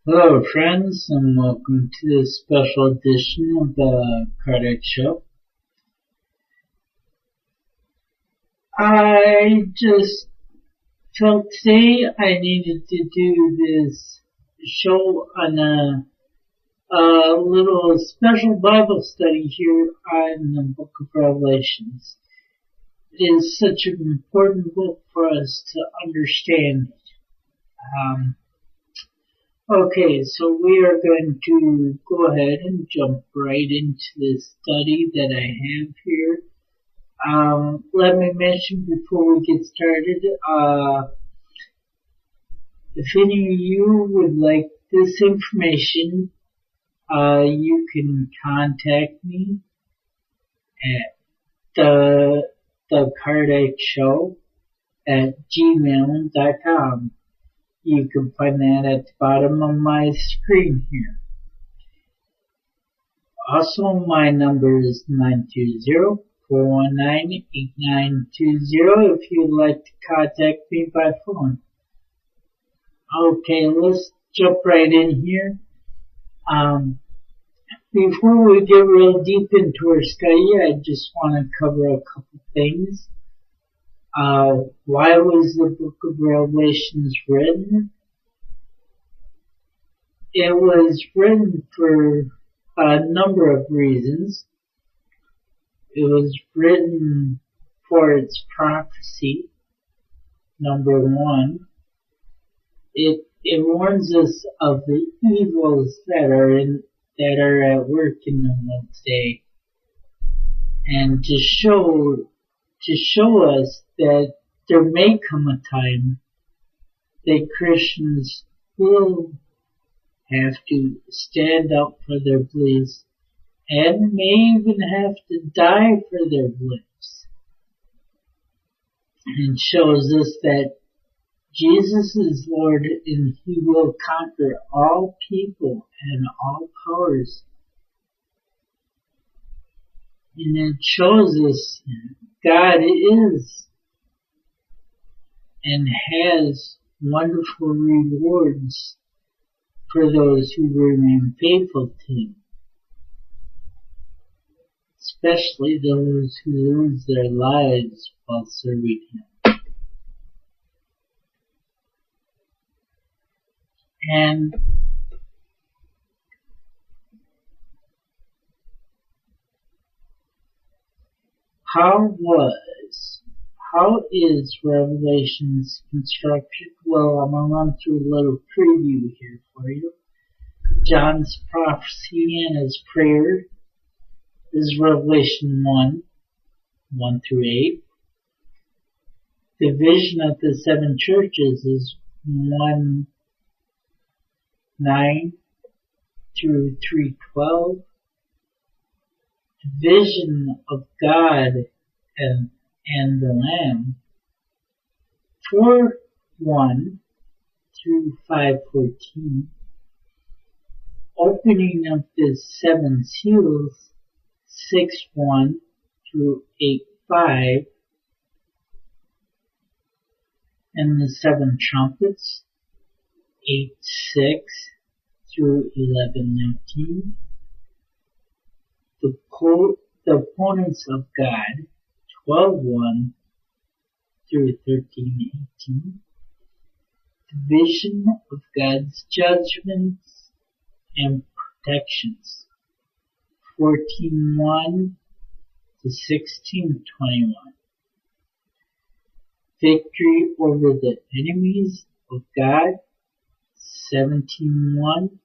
Hello friends, and welcome to this special edition of the Cardik Show. I just felt today I needed to do this show on a little special Bible study here on the book of Revelations. It is such an important book for us to understand. Okay, so we are going to go ahead and jump right into this study that I have here. Let me mention before we get started, if any of you would like this information, you can contact me at the cardik show at gmail.com. You can find that at the bottom of my screen here. Also, my number is 920-419-8920 if you'd like to contact me by phone. Okay, let's jump right in here. Before we get real deep into our study, I just want to cover a couple things. Why was the book of Revelations written? It was written for a number of reasons. It was written for its prophecy, number one. It warns us of the evils that are at work in the world today, and to show us that there may come a time that Christians will have to stand up for their beliefs and may even have to die for their beliefs. And shows us that Jesus is Lord and He will conquer all people and all powers. And it shows us God is and has wonderful rewards for those who remain faithful to Him, especially those who lose their lives while serving Him. And how is Revelations constructed? Well, I'm going to run through a little preview here for you. John's prophecy and his prayer is Revelation 1 through 8. The vision of the seven churches is 1:9 through 3:12. The vision of God and the Lamb 4:1 through 5:14. Opening of the seven seals 6:1 through 8:5. And the seven trumpets 8:6 through 11:19. The opponents of God 12:1 through 13:18. The vision of God's judgments and protections 14:1 to 16:21. Victory over the enemies of God 17:1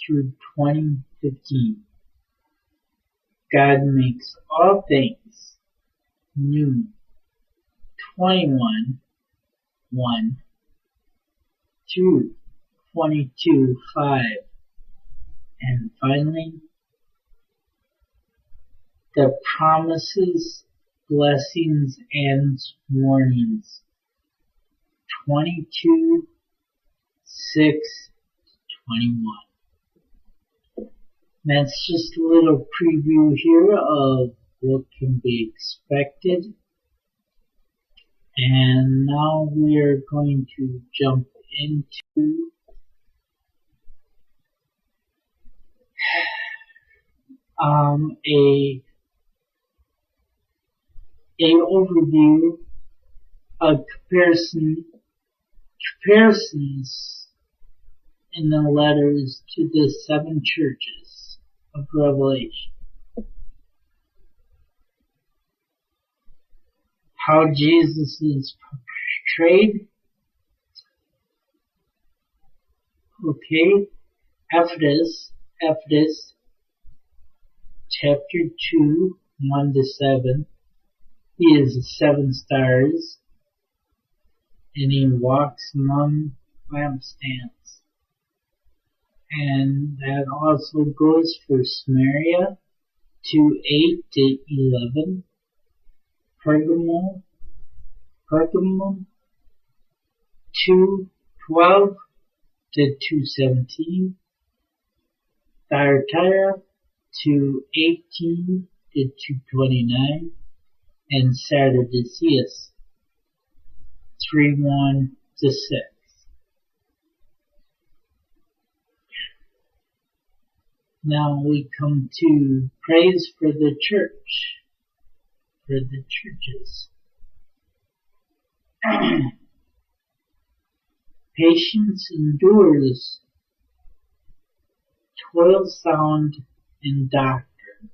through 20:15. God makes all things new 21:1 through 22:5. And finally, the promises, blessings, and warnings 22:6-21. That's just a little preview here of what can be expected. And now we are going to jump into a overview of comparisons in the letters to the 7 churches of Revelation. How Jesus is portrayed. Okay. Ephesus chapter 2, 1-7. He is the 7 stars, and he walks among lampstands. And that also goes for Samaria 2:8-11, Pergamum 2:12-2:17, Thyatira 2:18-2:29, and Sardis 3:1-6. Now we come to praise for the church, for the churches. Patience endures, toil sound in doctrine,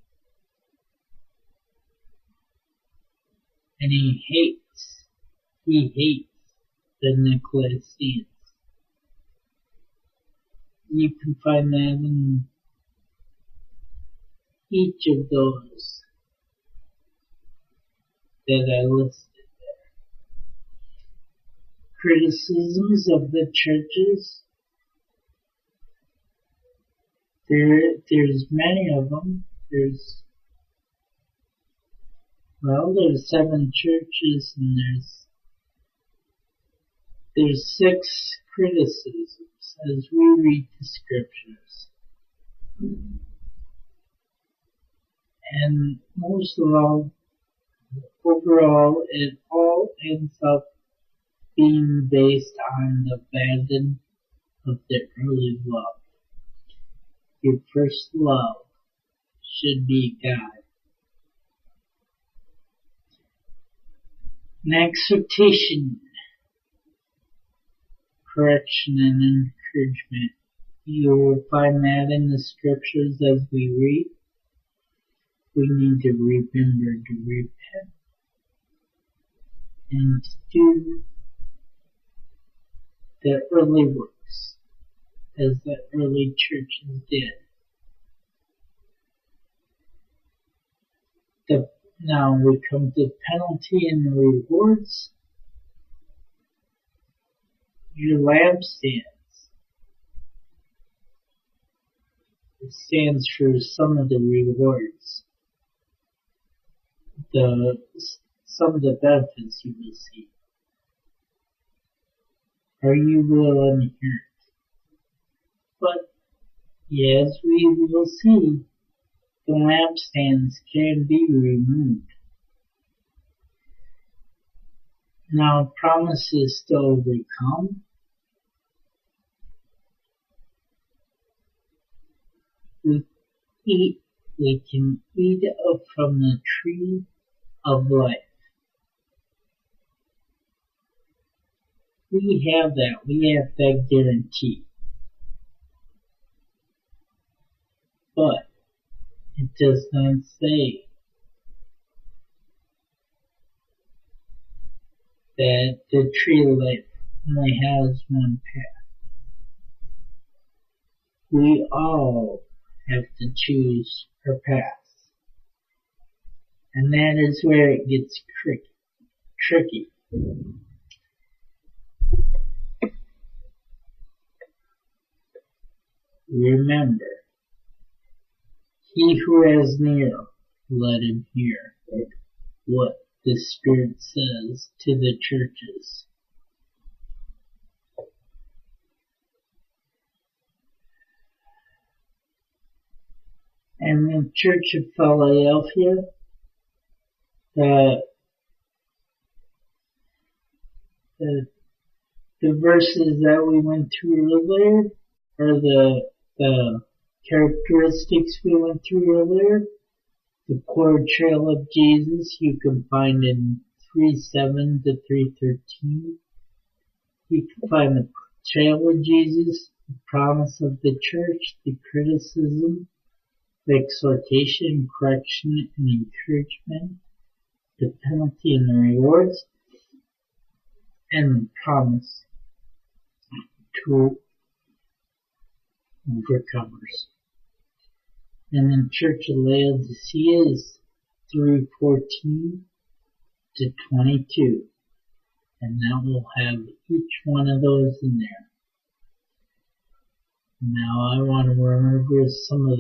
and he hates the Nicolaitans. You can find that in each of those that I listed there. Criticisms of the churches. There's many of them. There's 7 churches, and there's 6 criticisms as we read the scriptures. And most of all, overall, it all ends up being based on the abandon of the early love. Your first love should be God. An exhortation, correction, and encouragement. You will find that in the scriptures as we read. We need to remember to repent and to do the early works as the early churches did. Now we come to penalty and rewards. Your lampstands. It stands for some of the rewards. Some of the benefits you will see. Or you will inherit. But, yes, we will see the lampstands can be removed. Now, promises to overcome. We can eat up from the tree of life. We have that guarantee. But it does not say that the tree of life only has one path. We all have to choose our paths. And that is where it gets tricky. Remember, he who has an ear, let him hear what the Spirit says to the churches. And the Church of Philadelphia, the verses that we went through earlier, or the characteristics we went through earlier. The portrayal of Jesus you can find in 3:7 to 3:13. You can find the portrayal of Jesus, the promise of the church, the criticism, the exhortation, correction, and encouragement, the penalty and the rewards, and the promise to overcomers. And then Church of Laodicea is 3:14 to 22. And that will have each one of those in there. Now I want to remember some of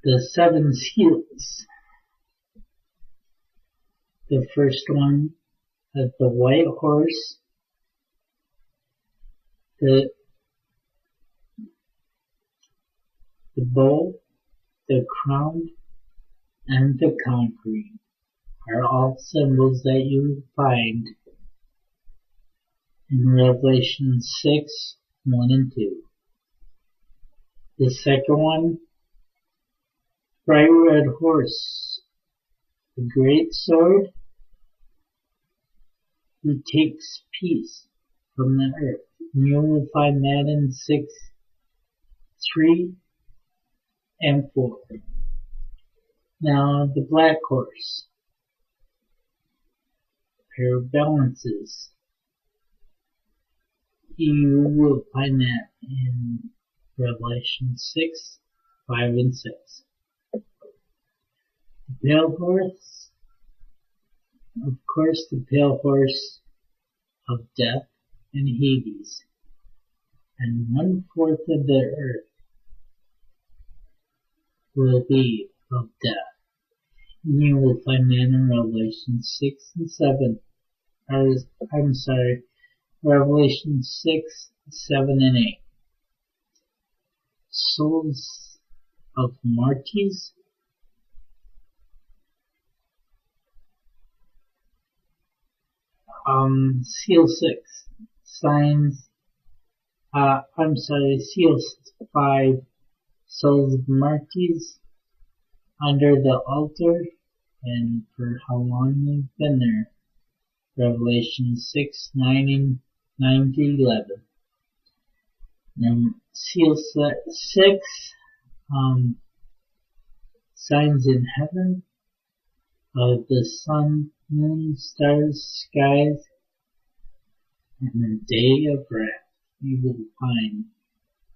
the 7 seals. The first one is the white horse, the bow, the crown, and the conquering are all symbols that you find in Revelation 6, 1 and 2. The second one, bright red horse, the great sword, who takes peace from the earth. And you will find that in 6, 3, and 4. Now the black horse, pair of balances. You will find that in Revelation 6, 5, and 6. The pale horse, of course, the pale horse of death and Hades, and 1/4 of the earth will be of death. And you will find that in Revelation 6 and 7. Revelation 6, 7, and 8. Souls of martyrs, seal 6, signs, seal 5, souls of martyrs under the altar, and for how long they've been there. Revelation 6, 9 to 11. And seal 6, signs in heaven of the sun, moon, stars, skies, and the day of wrath you will find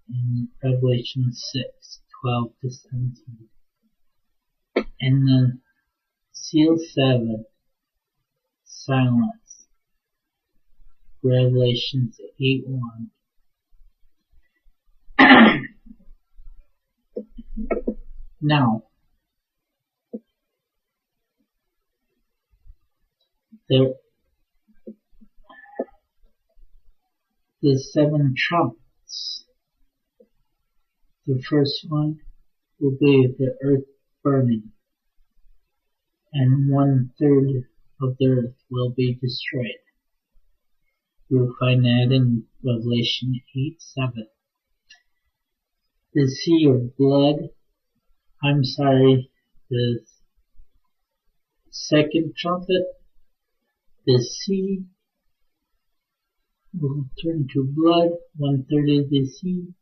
in Revelation 6, 12 to 17. And then seal 7, silence, Revelation 8, 1. Now, the 7 trumpets. The first one will be the earth burning, and 1/3 of the earth will be destroyed. You'll find that in Revelation 8, 7. The sea of blood, the second trumpet, the sea will turn to blood, 1/3 of the sea,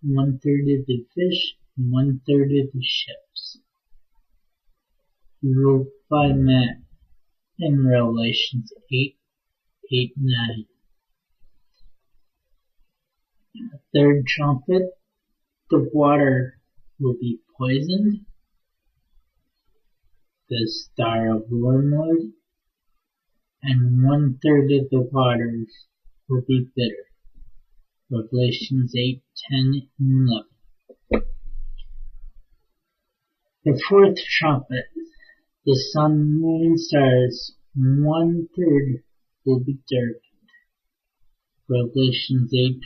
1/3 of the fish, and 1/3 of the ships. You will find that in Revelation 8, 8, 9. The third trumpet, the water will be poisoned, the star of wormwood, and 1/3 of the waters will be bitter. Revelations 8, 10, and 11. The fourth trumpet, the sun, moon, and stars, 1/3 will be darkened. Revelations 8,